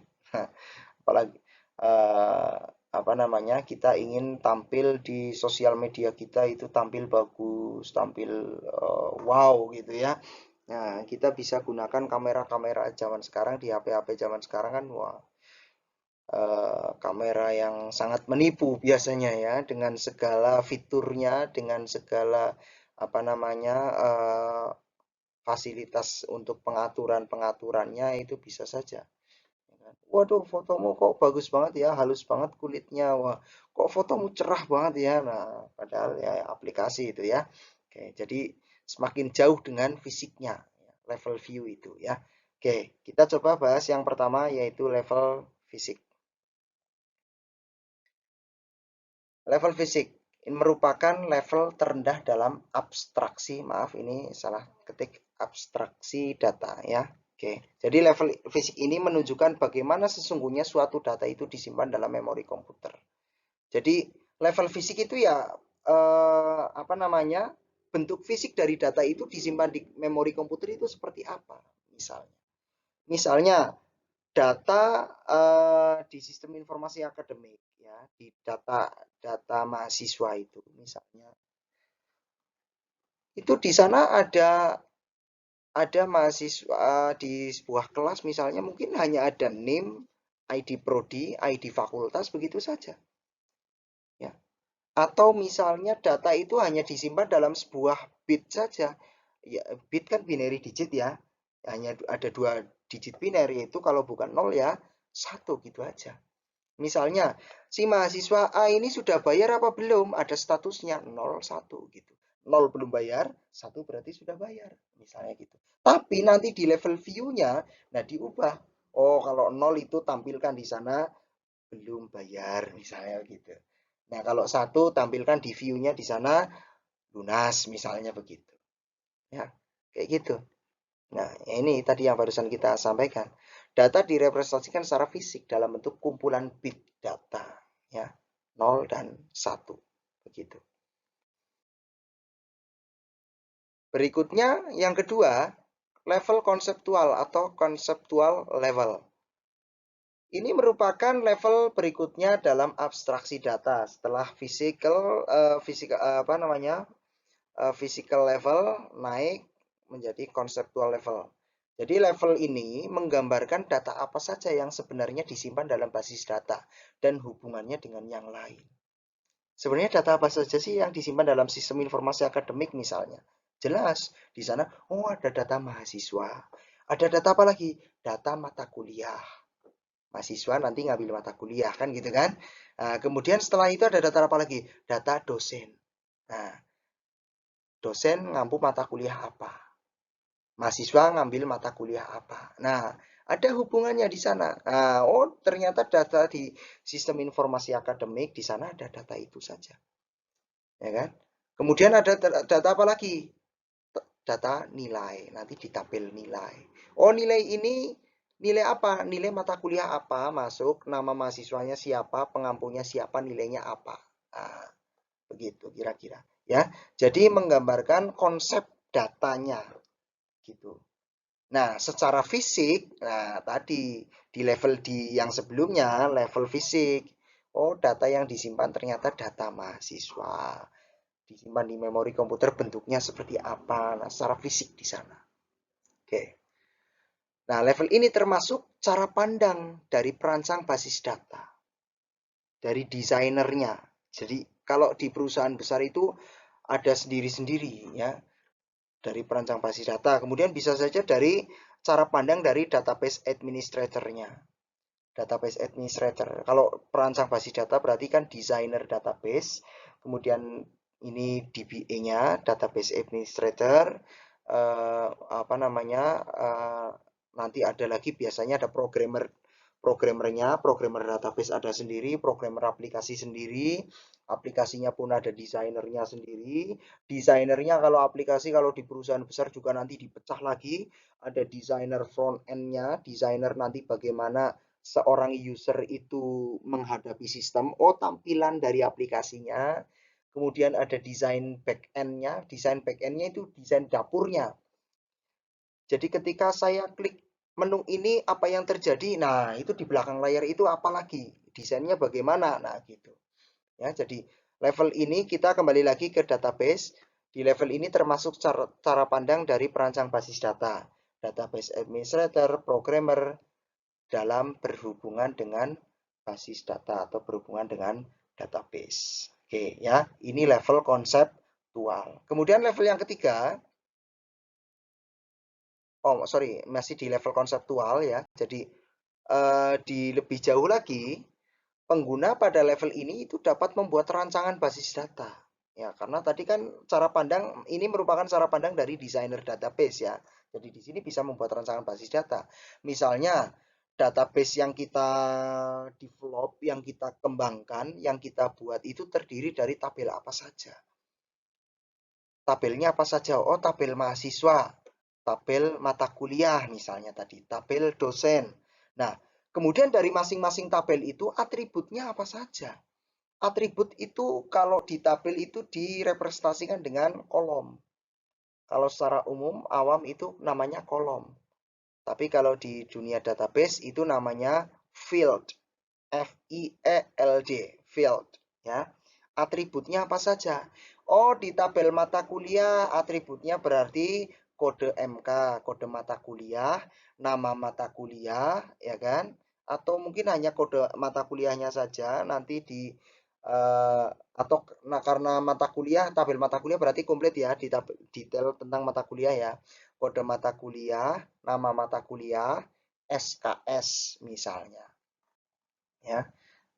Apalagi eh, apa namanya? Kita ingin tampil di sosial media kita itu tampil bagus, tampil wow gitu ya. Nah, kita bisa gunakan kamera-kamera zaman sekarang di HP-HP zaman sekarang kan wah kamera yang sangat menipu biasanya ya dengan segala fiturnya, dengan segala apa namanya fasilitas untuk pengaturan-pengaturannya itu bisa saja. Waduh, fotomu kok bagus banget ya, halus banget kulitnya. Wah, kok fotomu cerah banget ya. Nah, padahal ya aplikasi itu ya. Oke, jadi semakin jauh dengan fisiknya, level view itu ya. Oke, kita coba bahas yang pertama yaitu level fisik. Level fisik ini merupakan level terendah dalam abstraksi. Maaf, ini salah ketik abstraksi data ya. Oke, jadi level fisik ini menunjukkan bagaimana sesungguhnya suatu data itu disimpan dalam memori komputer. Jadi level fisik itu ya apa namanya bentuk fisik dari data itu disimpan di memori komputer itu seperti apa misalnya. Misalnya data di sistem informasi akademik ya di data mahasiswa itu misalnya itu di sana ada mahasiswa di sebuah kelas misalnya mungkin hanya ada name, ID prodi, ID fakultas begitu saja ya. Atau misalnya data itu hanya disimpan dalam sebuah bit saja. Ya, bit kan binary digit ya. Hanya ada 2 digit binary itu kalau bukan 0 ya 1 gitu aja. Misalnya, si mahasiswa A ini sudah bayar apa belum? Ada statusnya 01 gitu. 0 belum bayar, 1 berarti sudah bayar. Misalnya gitu. Tapi nanti di level view-nya, nah diubah. Oh, kalau 0 itu tampilkan di sana belum bayar, misalnya gitu. Nah, kalau 1 tampilkan di view-nya di sana lunas, misalnya begitu. Ya, kayak gitu. Nah, ini tadi yang barusan kita sampaikan. Data direpresentasikan secara fisik dalam bentuk kumpulan bit data, ya, 0 dan 1. Begitu. Berikutnya, yang kedua, level konseptual atau konseptual level. Ini merupakan level berikutnya dalam abstraksi data setelah physical level naik menjadi conceptual level. Jadi level ini menggambarkan data apa saja yang sebenarnya disimpan dalam basis data dan hubungannya dengan yang lain. Sebenarnya data apa saja sih yang disimpan dalam sistem informasi akademik misalnya? Jelas, di sana, oh ada data mahasiswa. Ada data apa lagi? Data mata kuliah. Mahasiswa nanti ngambil mata kuliah, kan gitu kan? Nah, kemudian setelah itu ada data apa lagi? Data dosen. Nah, dosen ngampu mata kuliah apa? Mahasiswa ngambil mata kuliah apa? Nah, ada hubungannya di sana. Nah, oh ternyata data di sistem informasi akademik di sana ada data itu saja. Ya kan? Kemudian ada data apa lagi? Data nilai. Nanti di tabel nilai. Oh, nilai ini nilai apa? Nilai mata kuliah apa masuk, nama mahasiswanya siapa, pengampunya siapa, nilainya apa. Nah, begitu kira-kira. Ya, jadi menggambarkan konsep datanya gitu. Nah, secara fisik, nah tadi di level yang sebelumnya, level fisik, oh data yang disimpan ternyata data mahasiswa. Disimpan di memori komputer bentuknya seperti apa, nah secara fisik di sana. Oke. Nah, level ini termasuk cara pandang dari perancang basis data, dari desainernya. Jadi, kalau di perusahaan besar itu ada sendiri-sendiri ya, dari perancang basis data. Kemudian bisa saja dari cara pandang dari database administrator-nya. Database administrator. Kalau perancang basis data berarti kan designer database. Kemudian ini DBA-nya, database administrator. Apa namanya? Nanti ada lagi biasanya ada programmer database ada sendiri, programmer aplikasi sendiri, aplikasinya pun ada desainernya sendiri. Desainernya kalau aplikasi kalau di perusahaan besar juga nanti dipecah lagi, ada desainer front end-nya, desainer nanti bagaimana seorang user itu menghadapi sistem, oh tampilan dari aplikasinya. Kemudian ada desain back end-nya, desain back end-nya itu desain dapurnya. Jadi ketika saya klik menu ini apa yang terjadi? Nah, itu di belakang layar itu apa lagi? Desainnya bagaimana? Nah, gitu. Ya, jadi level ini kita kembali lagi ke database. Di level ini termasuk cara pandang dari perancang basis data, database administrator, programmer dalam berhubungan dengan basis data atau berhubungan dengan database. Oke, ya. Ini level konseptual. Kemudian level yang ketiga, oh sorry, masih di level konseptual ya. Jadi di lebih jauh lagi, pengguna pada level ini itu dapat membuat rancangan basis data. Ya, karena tadi kan cara pandang ini merupakan cara pandang dari desainer database ya. Jadi di sini bisa membuat rancangan basis data. Misalnya database yang kita develop, yang kita kembangkan, yang kita buat itu terdiri dari tabel apa saja. Tabelnya apa saja? Oh, tabel mahasiswa, tabel mata kuliah misalnya tadi, tabel dosen. Nah, kemudian dari masing-masing tabel itu atributnya apa saja? Atribut itu kalau di tabel itu direpresentasikan dengan kolom. Kalau secara umum awam itu namanya kolom. Tapi kalau di dunia database itu namanya field. F-I-E-L-D, field. Ya. Atributnya apa saja? Oh, di tabel mata kuliah atributnya berarti kode MK, kode mata kuliah, nama mata kuliah, ya kan? Atau mungkin hanya kode mata kuliahnya saja nanti di atau nah karena mata kuliah, tabel mata kuliah berarti komplit ya, di detail tentang mata kuliah ya. Kode mata kuliah, nama mata kuliah, SKS misalnya. Ya.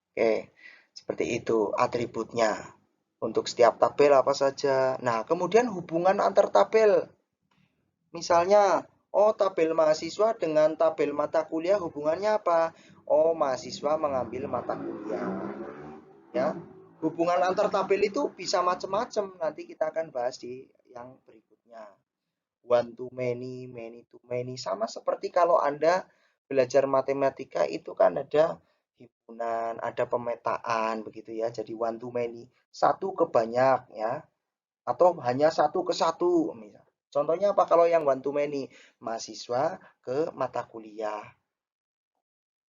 Oke, seperti itu atributnya. Untuk setiap tabel apa saja. Nah, kemudian hubungan antar tabel. Misalnya, oh tabel mahasiswa dengan tabel mata kuliah hubungannya apa? Oh, mahasiswa mengambil mata kuliah. Ya, hubungan antar tabel itu bisa macam-macam. Nanti kita akan bahas di yang berikutnya. One to many, many to many. Sama seperti kalau Anda belajar matematika itu kan ada himpunan, ada pemetaan begitu ya. Jadi one to many, satu ke banyak ya, atau hanya satu ke satu. Contohnya apa kalau yang one to many? Mahasiswa ke mata kuliah.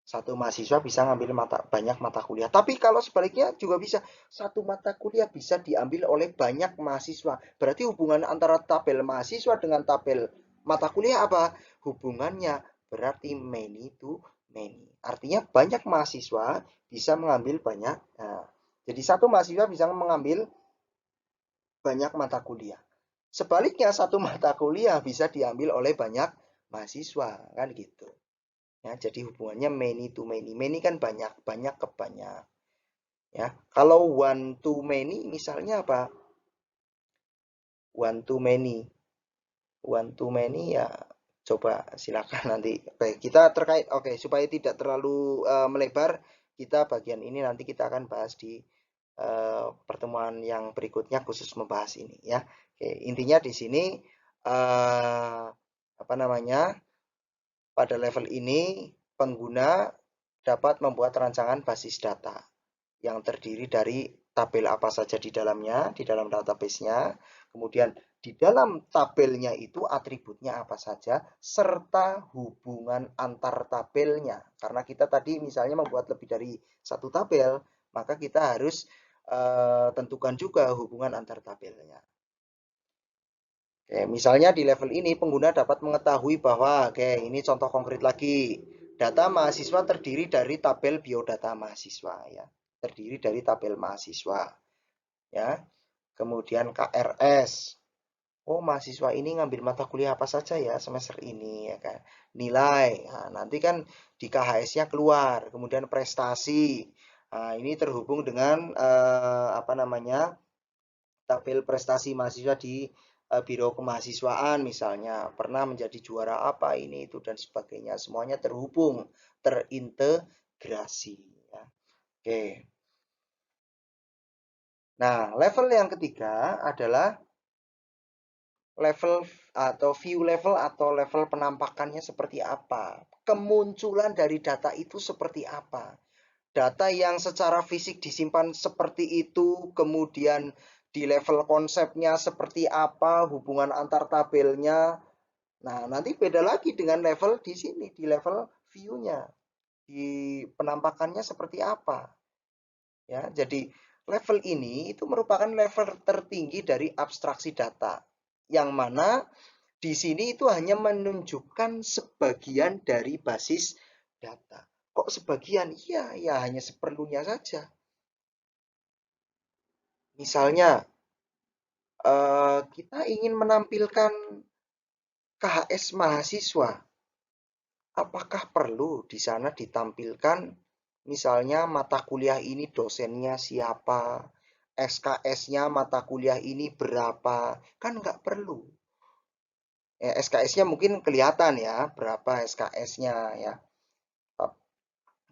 Satu mahasiswa bisa ngambil banyak mata kuliah. Tapi kalau sebaliknya juga bisa. Satu mata kuliah bisa diambil oleh banyak mahasiswa. Berarti hubungan antara tabel mahasiswa dengan tabel mata kuliah apa? Hubungannya berarti many to many. Artinya banyak mahasiswa bisa mengambil banyak. Nah, jadi satu mahasiswa bisa mengambil banyak mata kuliah. Sebaliknya satu mata kuliah bisa diambil oleh banyak mahasiswa, kan gitu. Ya, jadi hubungannya many to many. Many kan banyak, banyak ke banyak. Ya, kalau one to many misalnya apa? One to many. One to many ya coba silakan nanti. Oke, kita terkait supaya tidak terlalu melebar, kita bagian ini nanti kita akan bahas di pertemuan yang berikutnya khusus membahas ini ya. Oke, intinya di sini apa namanya? Pada level ini pengguna dapat membuat rancangan basis data yang terdiri dari tabel apa saja di dalamnya, di dalam database-nya, kemudian di dalam tabelnya itu atributnya apa saja, serta hubungan antar tabelnya. Karena kita tadi misalnya membuat lebih dari satu tabel, maka kita harus tentukan juga hubungan antar tabelnya. Oke, misalnya di level ini pengguna dapat mengetahui bahwa, oke, ini contoh konkret lagi. Data mahasiswa terdiri dari tabel biodata mahasiswa ya. Terdiri dari tabel mahasiswa ya. Kemudian KRS. Oh, mahasiswa ini ngambil mata kuliah apa saja ya semester ini ya kan. Nilai. Nah, nanti kan di KHS-nya keluar, kemudian prestasi. Nah, ini terhubung dengan apa namanya? Tabel prestasi mahasiswa di biro kemahasiswaan misalnya, pernah menjadi juara apa ini itu dan sebagainya, semuanya terhubung, terintegrasi ya. Oke. Nah, level yang ketiga adalah level atau view level atau level penampakannya seperti apa, kemunculan dari data itu seperti apa. Data yang secara fisik disimpan seperti itu, kemudian di level konsepnya seperti apa, hubungan antar tabelnya. Nah, nanti beda lagi dengan level di sini, di level view-nya, di penampakannya seperti apa. Ya, jadi level ini itu merupakan level tertinggi dari abstraksi data, yang mana di sini itu hanya menunjukkan sebagian dari basis data. Kok sebagian? Iya, ya hanya seperlunya saja. Misalnya, kita ingin menampilkan KHS mahasiswa. Apakah perlu di sana ditampilkan misalnya mata kuliah ini dosennya siapa, SKS-nya mata kuliah ini berapa? Kan nggak perlu. SKS-nya mungkin kelihatan ya, berapa SKS-nya ya.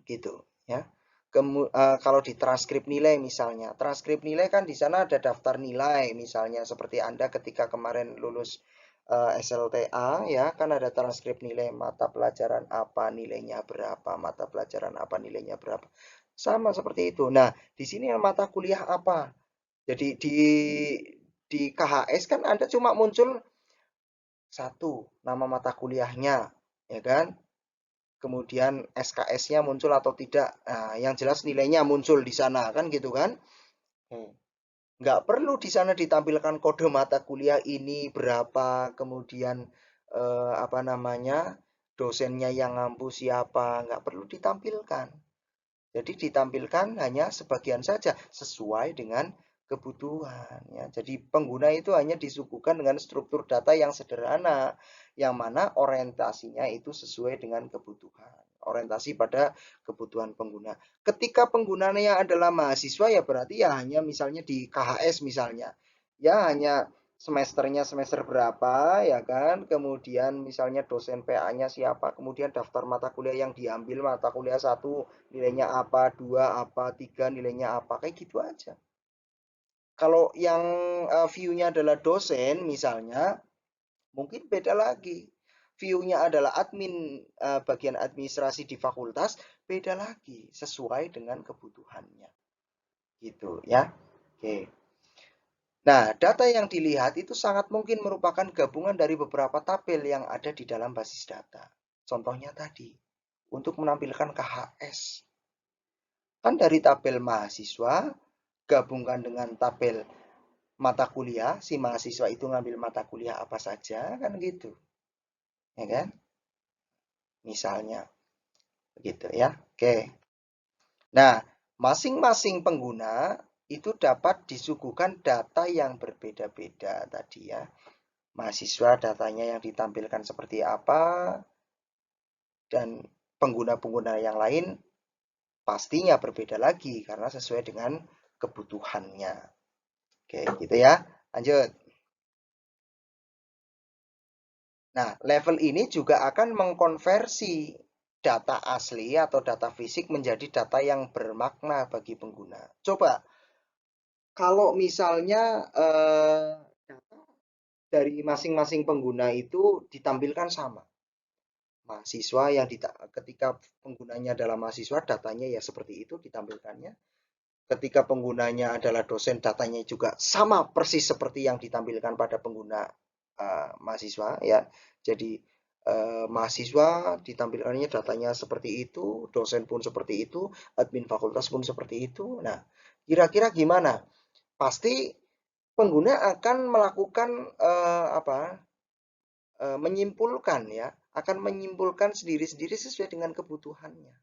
Gitu ya. Kalau di transkrip nilai misalnya, transkrip nilai kan di sana ada daftar nilai misalnya seperti Anda ketika kemarin lulus SLTA ya, kan ada transkrip nilai mata pelajaran apa nilainya berapa, mata pelajaran apa nilainya berapa. Sama seperti itu. Nah, di sini mata kuliah apa? Jadi di KHS kan Anda cuma muncul satu nama mata kuliahnya, ya kan? Kemudian SKS-nya muncul atau tidak. Nah, yang jelas nilainya muncul di sana, kan gitu kan? Nggak perlu di sana ditampilkan kode mata kuliah ini berapa, kemudian apa namanya, dosennya yang ngampu siapa, nggak perlu ditampilkan. Jadi ditampilkan hanya sebagian saja sesuai dengan kebutuhan ya. Jadi pengguna itu hanya disuguhkan dengan struktur data yang sederhana yang mana orientasinya itu sesuai dengan kebutuhan. Orientasi pada kebutuhan pengguna. Ketika penggunanya adalah mahasiswa ya berarti ya hanya misalnya di KHS misalnya. Ya hanya semesternya semester berapa ya kan, kemudian misalnya dosen PA-nya siapa, kemudian daftar mata kuliah yang diambil, mata kuliah satu nilainya apa, dua apa, tiga nilainya apa, kayak gitu aja. Kalau yang view-nya adalah dosen misalnya, mungkin beda lagi. View-nya adalah admin, bagian administrasi di fakultas, beda lagi sesuai dengan kebutuhannya. Gitu ya. Oke. Nah, data yang dilihat itu sangat mungkin merupakan gabungan dari beberapa tabel yang ada di dalam basis data. Contohnya tadi, untuk menampilkan KHS. Kan dari tabel mahasiswa, gabungkan dengan tabel mata kuliah, si mahasiswa itu ngambil mata kuliah apa saja, kan gitu. Ya kan? Misalnya, begitu ya. Oke. Nah, masing-masing pengguna itu dapat disuguhkan data yang berbeda-beda tadi ya. Mahasiswa datanya yang ditampilkan seperti apa, dan pengguna-pengguna yang lain pastinya berbeda lagi karena sesuai dengan kebutuhannya. Oke, gitu ya. Lanjut. Nah, level ini juga akan mengkonversi data asli atau data fisik menjadi data yang bermakna bagi pengguna. Coba, kalau misalnya data dari masing-masing pengguna itu ditampilkan sama. Mahasiswa yang ketika penggunanya adalah mahasiswa, datanya ya seperti itu ditampilkannya. Ketika penggunanya adalah dosen, datanya juga sama persis seperti yang ditampilkan pada pengguna mahasiswa ya. Jadi mahasiswa ditampilkannya datanya seperti itu, dosen pun seperti itu, admin fakultas pun seperti itu. Nah, kira-kira gimana? Pasti pengguna akan melakukan menyimpulkan ya, akan menyimpulkan sendiri-sendiri sesuai dengan kebutuhannya.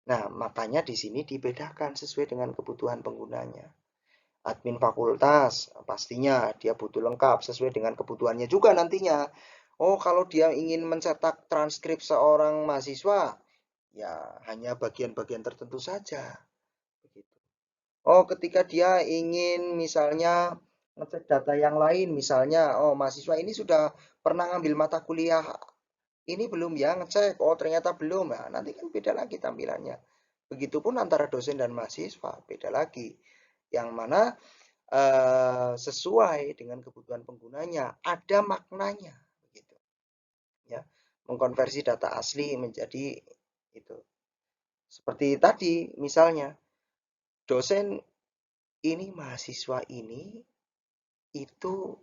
Nah, makanya di sini dibedakan sesuai dengan kebutuhan penggunanya. Admin fakultas, pastinya dia butuh lengkap sesuai dengan kebutuhannya juga nantinya. Oh, kalau dia ingin mencetak transkrip seorang mahasiswa, ya hanya bagian-bagian tertentu saja. Begitu. Oh, ketika dia ingin misalnya ngecek data yang lain, misalnya, oh mahasiswa ini sudah pernah ngambil mata kuliah ini belum ya, ngecek, oh ternyata belum, ya nanti kan beda lagi tampilannya. Begitupun antara dosen dan mahasiswa, beda lagi. Yang mana sesuai dengan kebutuhan penggunanya, ada maknanya, begitu. Ya, mengkonversi data asli menjadi itu. Seperti tadi, misalnya, dosen ini mahasiswa ini itu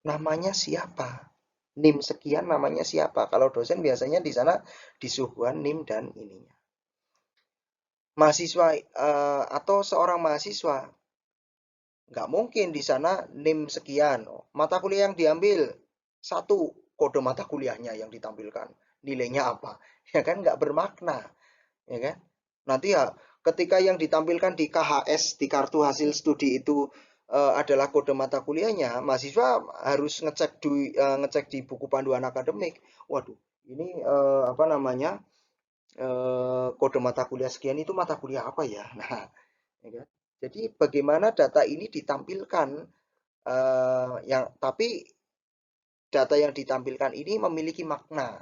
namanya siapa? NIM sekian namanya siapa? Kalau dosen biasanya di sana disuguhan NIM dan ininya. Mahasiswa atau seorang mahasiswa nggak mungkin di sana NIM sekian. Mata kuliah yang diambil satu kode mata kuliahnya yang ditampilkan. Nilainya apa? Ya kan nggak bermakna. Ya kan? Nanti ya ketika yang ditampilkan di KHS di kartu hasil studi itu adalah kode mata kuliahnya, mahasiswa harus ngecek di buku panduan akademik. Waduh, ini apa namanya? Kode mata kuliah sekian itu mata kuliah apa ya? Nah, ya kan? Jadi bagaimana data ini ditampilkan yang tapi data yang ditampilkan ini memiliki makna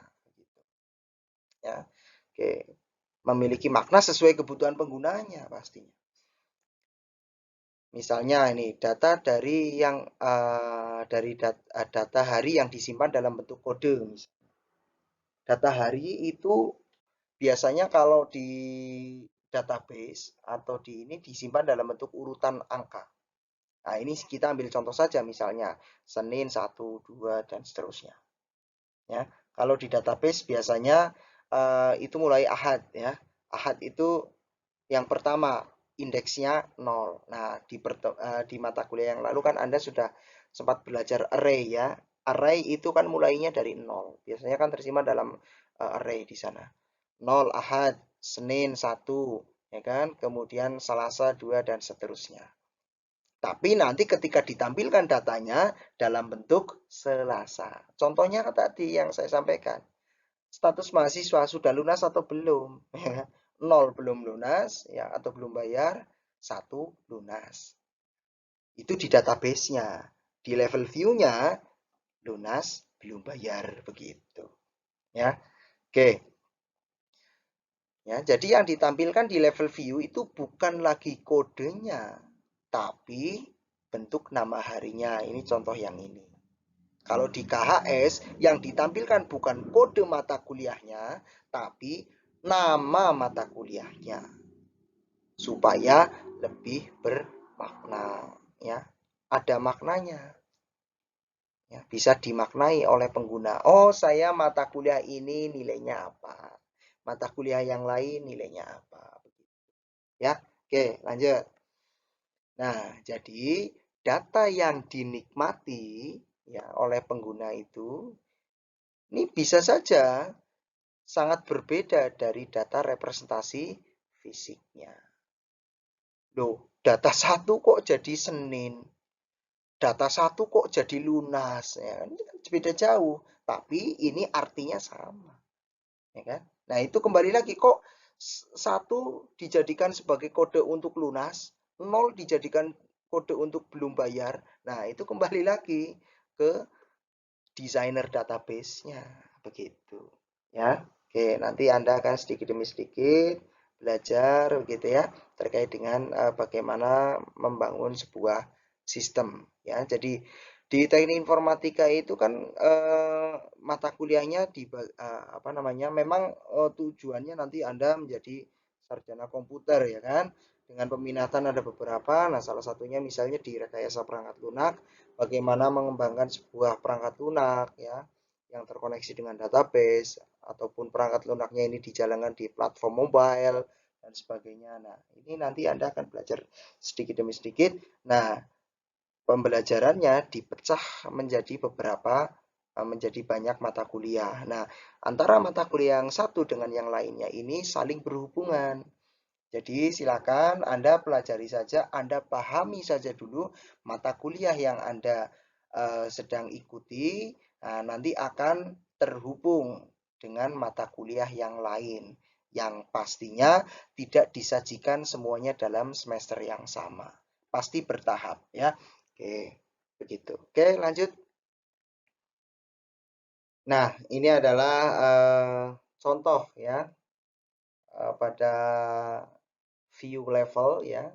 ya. Oke, memiliki makna sesuai kebutuhan penggunanya pastinya. Misalnya ini data dari yang dari data hari yang disimpan dalam bentuk kode. Data hari itu biasanya kalau di database atau di ini disimpan dalam bentuk urutan angka. Nah, ini kita ambil contoh saja misalnya Senin 1, 2 dan seterusnya. Ya. Kalau di database biasanya itu mulai Ahad ya. Ahad itu yang pertama indeksnya 0. Nah, di mata kuliah yang lalu kan Anda sudah sempat belajar array ya. Array itu kan mulainya dari 0. Biasanya kan tersimpan dalam array di sana. 0 Ahad, Senin 1, ya kan? Kemudian Selasa 2 dan seterusnya. Tapi nanti ketika ditampilkan datanya dalam bentuk Selasa. Contohnya tadi yang saya sampaikan. Status mahasiswa sudah lunas atau belum? 0 belum lunas ya atau belum bayar, 1 lunas. Itu di database-nya. Di level view-nya lunas belum bayar begitu. Ya. Oke. Ya, jadi yang ditampilkan di level view itu bukan lagi kodenya, tapi bentuk nama harinya. Ini contoh yang ini. Kalau di KHS yang ditampilkan bukan kode mata kuliahnya, tapi nama mata kuliahnya. Supaya lebih bermakna, ya. Ada maknanya. Ya, bisa dimaknai oleh pengguna. Oh, saya mata kuliah ini nilainya apa? mata kuliah yang lain nilainya apa. Ya, oke, lanjut. Nah, jadi data yang dinikmati ya oleh pengguna itu ini bisa saja sangat berbeda dari data representasi fisiknya. Loh, data satu kok jadi Senin? Data satu kok jadi lunas? Ya, ini kan beda jauh, tapi ini artinya sama. Ya kan? Nah, itu kembali lagi kok satu dijadikan sebagai kode untuk lunas, nol dijadikan kode untuk belum bayar. Nah, itu kembali lagi ke desainer database-nya begitu. Ya. Oke, nanti Anda akan sedikit demi sedikit belajar begitu ya terkait dengan bagaimana membangun sebuah sistem ya. Jadi di teknik informatika itu kan mata kuliahnya di apa namanya memang tujuannya nanti Anda menjadi sarjana komputer ya kan. Dengan peminatan ada beberapa. Nah, salah satunya misalnya di rekayasa perangkat lunak, bagaimana mengembangkan sebuah perangkat lunak ya yang terkoneksi dengan database ataupun perangkat lunaknya ini dijalankan di platform mobile dan sebagainya. Nah, ini nanti Anda akan belajar sedikit demi sedikit. Nah, pembelajarannya dipecah menjadi beberapa menjadi banyak mata kuliah. Nah, antara mata kuliah yang satu dengan yang lainnya ini saling berhubungan. Jadi silakan Anda pelajari saja, Anda pahami saja dulu mata kuliah yang Anda sedang ikuti, nah, nanti akan terhubung dengan mata kuliah yang lain yang pastinya tidak disajikan semuanya dalam semester yang sama. Pasti bertahap ya. Oke, begitu. Oke, lanjut. Nah, ini adalah contoh ya pada view level ya.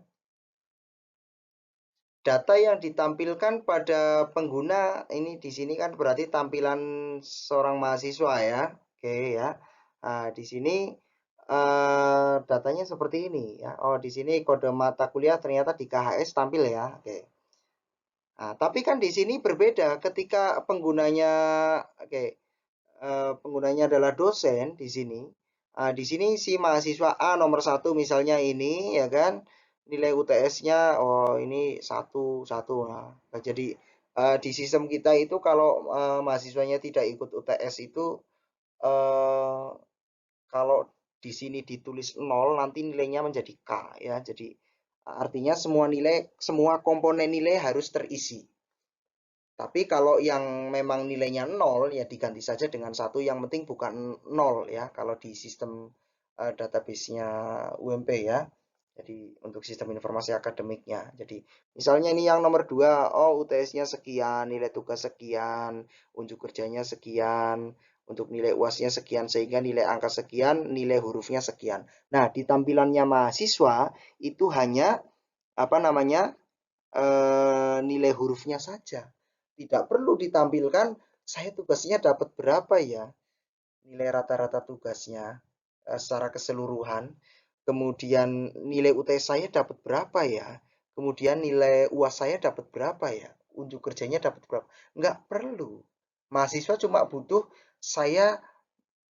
Data yang ditampilkan pada pengguna ini di sini kan berarti tampilan seorang mahasiswa ya. Oke ya. Nah, di sini datanya seperti ini ya. Oh, di sini kode mata kuliah ternyata di KHS tampil ya. Oke. Nah, tapi kan di sini berbeda ketika penggunanya oke, penggunanya adalah dosen di sini. Nah, di sini si mahasiswa A nomor satu misalnya ini ya kan nilai UTS-nya oh ini satu satu. Nah, jadi di sistem kita itu kalau mahasiswanya tidak ikut UTS itu eh, kalau di sini ditulis 0 nanti nilainya menjadi K ya. Jadi artinya semua komponen nilai harus terisi. Tapi kalau yang memang nilainya 0 ya diganti saja dengan satu yang penting bukan 0 ya kalau di sistem database-nya UMP ya. Jadi untuk sistem informasi akademiknya. Jadi misalnya ini yang nomor 2, oh UTS-nya sekian, nilai tugas sekian, unjuk kerjanya sekian, untuk nilai UAS-nya sekian sehingga nilai angka sekian, nilai hurufnya sekian. Nah, di tampilannya mahasiswa itu hanya apa namanya? Nilai hurufnya saja. Tidak perlu ditampilkan saya tugasnya dapat berapa ya, nilai rata-rata tugasnya secara keseluruhan. Kemudian nilai UTS saya dapat berapa ya? Kemudian nilai UAS saya dapat berapa ya? Unjuk kerjanya dapat berapa? Enggak perlu. Mahasiswa cuma butuh saya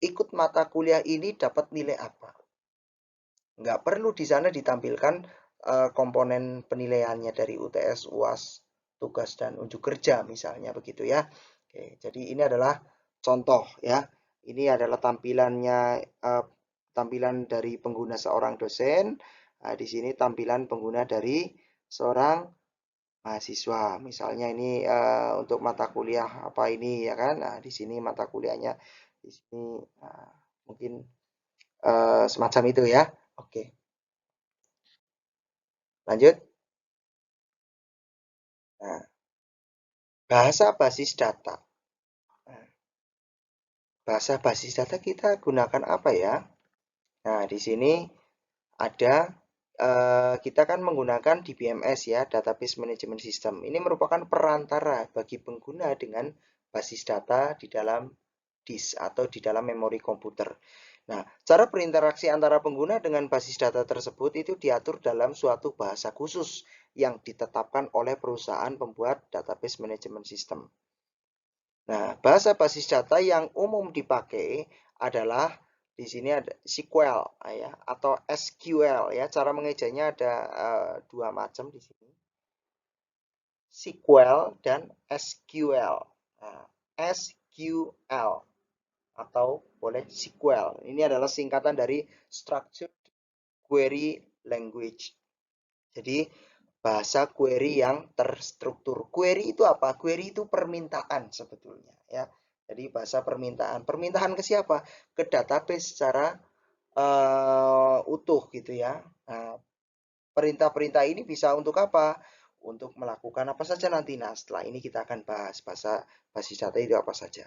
ikut mata kuliah ini dapat nilai apa. Enggak perlu di sana ditampilkan komponen penilaiannya dari UTS, UAS, tugas dan unjuk kerja misalnya begitu ya. Oke, jadi ini adalah contoh ya. Ini adalah tampilan dari pengguna seorang dosen. Nah, di sini tampilan pengguna dari seorang mahasiswa. Misalnya ini untuk mata kuliah apa ini ya kan? Nah, di sini mata kuliahnya di sini mungkin semacam itu ya. Oke, lanjut. Nah, bahasa basis data. Nah, bahasa basis data kita gunakan apa ya? Nah, di sini ada kita kan menggunakan DBMS ya, Database Management System. Ini merupakan perantara bagi pengguna dengan basis data di dalam disk atau di dalam memori komputer. Nah, cara berinteraksi antara pengguna dengan basis data tersebut itu diatur dalam suatu bahasa khusus yang ditetapkan oleh perusahaan pembuat database management system. Nah, bahasa basis data yang umum dipakai adalah Di sini ada SQL ya atau SQL ya. Cara mengejanya ada dua macam di sini. SQL dan SQL. Nah, SQL atau boleh SQL. Ini adalah singkatan dari Structured Query Language. Jadi bahasa query yang terstruktur. Query itu apa? Query itu permintaan sebetulnya ya. Jadi bahasa permintaan. Permintaan ke siapa? Ke database secara utuh gitu ya. Nah, perintah-perintah ini bisa untuk apa? Untuk melakukan apa saja nanti. Nah, setelah ini kita akan bahas basis data itu apa saja.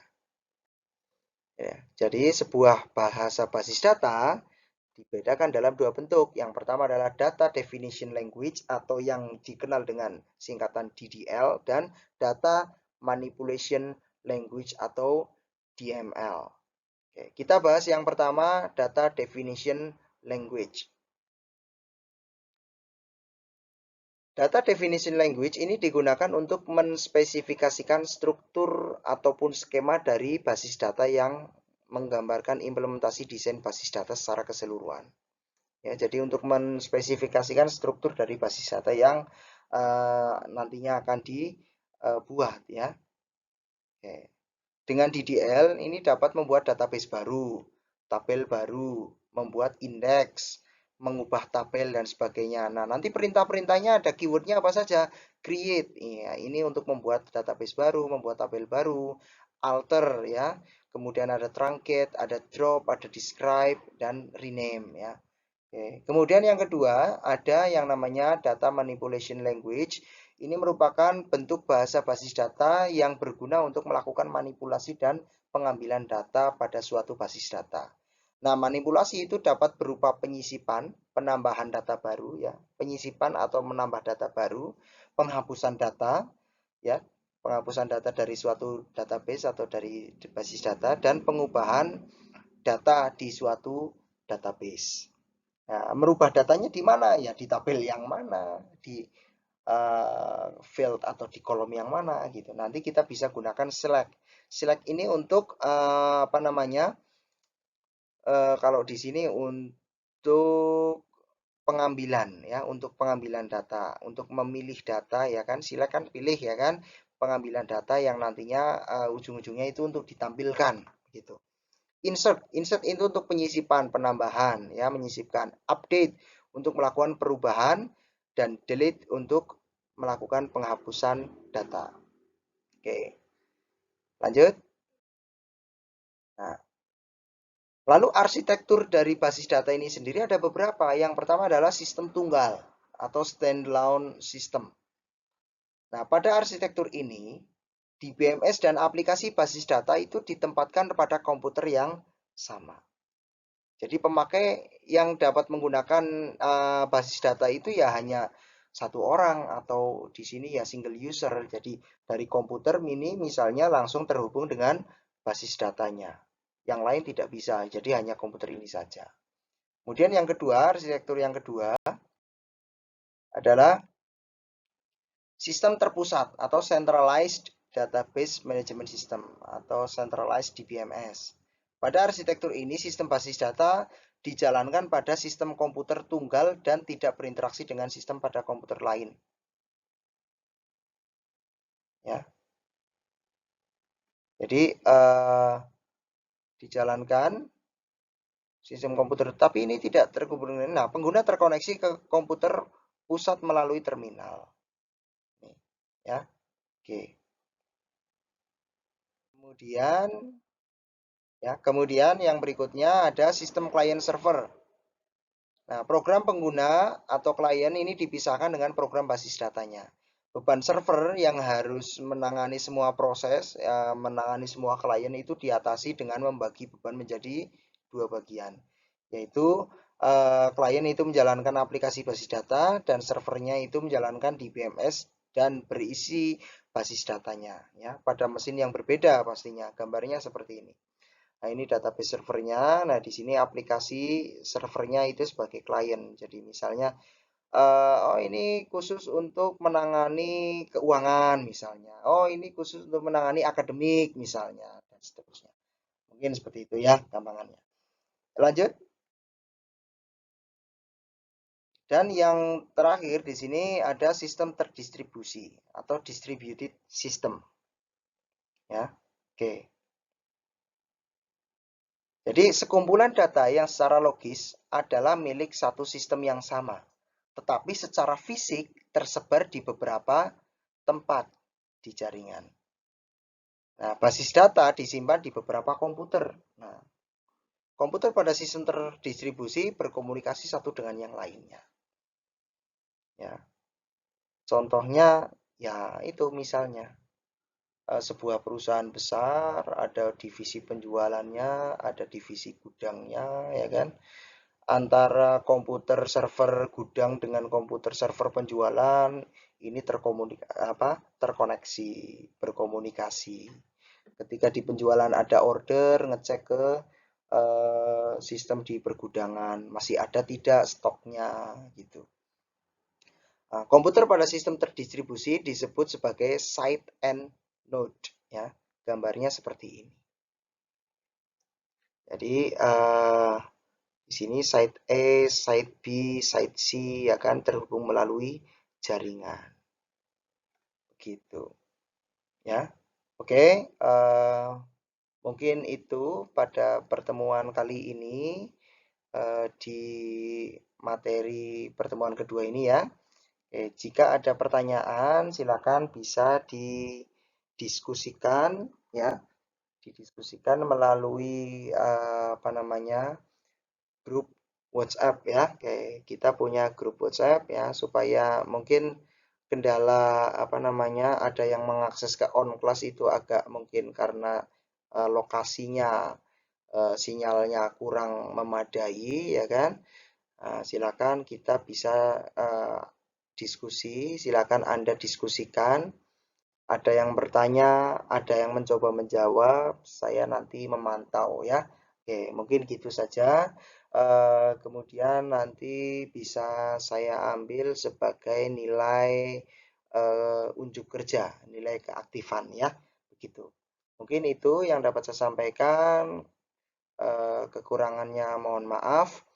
Ya, jadi sebuah bahasa basis data dibedakan dalam dua bentuk. Yang pertama adalah Data Definition Language atau yang dikenal dengan singkatan DDL dan Data Manipulation Language atau DML. Oke, kita bahas yang pertama Data Definition Language. Data Definition Language ini digunakan untuk menspesifikasikan struktur ataupun skema dari basis data yang menggambarkan implementasi desain basis data secara keseluruhan. Ya, jadi untuk menspesifikasikan struktur dari basis data yang nantinya akan dibuat ya. Oke. Dengan DDL ini dapat membuat database baru, tabel baru, membuat indeks, mengubah tabel dan sebagainya. Nah, nanti perintah-perintahnya ada keywordnya apa saja? Create, ya, ini untuk membuat database baru, membuat tabel baru, alter ya. Kemudian ada truncate, ada drop, ada describe dan rename ya. Oke. Kemudian yang kedua ada yang namanya data manipulation language. Ini merupakan bentuk bahasa basis data yang berguna untuk melakukan manipulasi dan pengambilan data pada suatu basis data. Nah, manipulasi itu dapat berupa penyisipan, penambahan data baru ya, penyisipan atau menambah data baru, penghapusan data ya, penghapusan data dari suatu database atau dari basis data dan pengubahan data di suatu database. Nah, merubah datanya di mana? Ya di tabel yang mana, di field atau di kolom yang mana gitu. Nanti kita bisa gunakan select. Select ini untuk apa namanya? Kalau di sini untuk pengambilan ya, untuk pengambilan data, untuk memilih data ya kan, select kan pilih ya kan, pengambilan data yang nantinya ujung-ujungnya itu untuk ditampilkan gitu. Insert itu untuk penyisipan, penambahan, ya, menyisipkan. Update untuk melakukan perubahan dan delete untuk melakukan penghapusan data. Oke, lanjut. Nah, lalu arsitektur dari basis data ini sendiri ada beberapa. Yang pertama adalah sistem tunggal atau standalone system. Nah, pada arsitektur ini, DBMS dan aplikasi basis data itu ditempatkan pada komputer yang sama. Jadi pemakai yang dapat menggunakan basis data itu ya hanya satu orang atau di sini ya single user. Jadi dari komputer mini misalnya langsung terhubung dengan basis datanya. Yang lain tidak bisa, jadi hanya komputer ini saja. Kemudian yang kedua, arsitektur yang kedua adalah sistem terpusat atau Centralized Database Management System atau Centralized DBMS. Pada arsitektur ini, sistem basis data dijalankan pada sistem komputer tunggal dan tidak berinteraksi dengan sistem pada komputer lain. Ya. Jadi dijalankan sistem komputer, tapi ini tidak terhubung. Nah, pengguna terkoneksi ke komputer pusat melalui terminal. Nih, ya, oke. Kemudian yang berikutnya ada sistem client server. Nah, program pengguna atau klien ini dipisahkan dengan program basis datanya. Beban server yang harus menangani semua proses, menangani semua klien itu diatasi dengan membagi beban menjadi dua bagian. Yaitu klien itu menjalankan aplikasi basis data dan servernya itu menjalankan DBMS dan berisi basis datanya ya pada mesin yang berbeda pastinya. Gambarnya seperti ini. Nah, ini database servernya. Nah, di sini aplikasi servernya itu sebagai klien. Jadi misalnya, oh ini khusus untuk menangani keuangan misalnya. Oh ini khusus untuk menangani akademik misalnya dan seterusnya. Mungkin seperti itu ya gampangannya. Lanjut. Dan yang terakhir di sini ada sistem terdistribusi atau distributed system, ya. Oke. Jadi sekumpulan data yang secara logis adalah milik satu sistem yang sama, tetapi secara fisik tersebar di beberapa tempat di jaringan. Nah, basis data disimpan di beberapa komputer. Nah, komputer pada sistem terdistribusi berkomunikasi satu dengan yang lainnya. Ya, contohnya ya itu misalnya sebuah perusahaan besar, ada divisi penjualannya, ada divisi gudangnya, ya kan? Antara komputer server gudang dengan komputer server penjualan ini terkoneksi, berkomunikasi. Ketika di penjualan ada order, ngecek ke sistem di pergudangan, masih ada tidak stoknya gitu. Nah, komputer pada sistem terdistribusi disebut sebagai site and node, ya. Gambarnya seperti ini. Jadi di sini site A, site B, site C ya kan terhubung melalui jaringan. Begitu. Ya. Oke, mungkin itu pada pertemuan kali ini di materi pertemuan kedua ini ya. Oke, jika ada pertanyaan silakan bisa didiskusikan ya, didiskusikan melalui grup WhatsApp ya. Oke, kita punya grup WhatsApp ya supaya mungkin kendala ada yang mengakses ke on class itu agak mungkin karena lokasinya sinyalnya kurang memadai ya kan. Silakan kita bisa diskusi, silakan Anda diskusikan. Ada yang bertanya, ada yang mencoba menjawab, saya nanti memantau ya. Oke, mungkin gitu saja. Kemudian nanti bisa saya ambil sebagai nilai unjuk kerja, nilai keaktifan ya, begitu. Mungkin itu yang dapat saya sampaikan. Kekurangannya mohon maaf.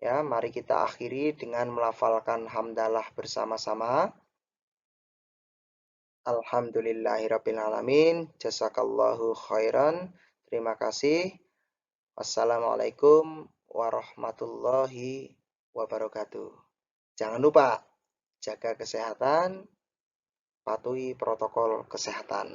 Ya, mari kita akhiri dengan melafalkan hamdalah bersama-sama. Alhamdulillahirrabbilalamin. Jazakallahu khairan. Terima kasih. Wassalamualaikum warahmatullahi wabarakatuh. Jangan lupa jaga kesehatan, patuhi protokol kesehatan.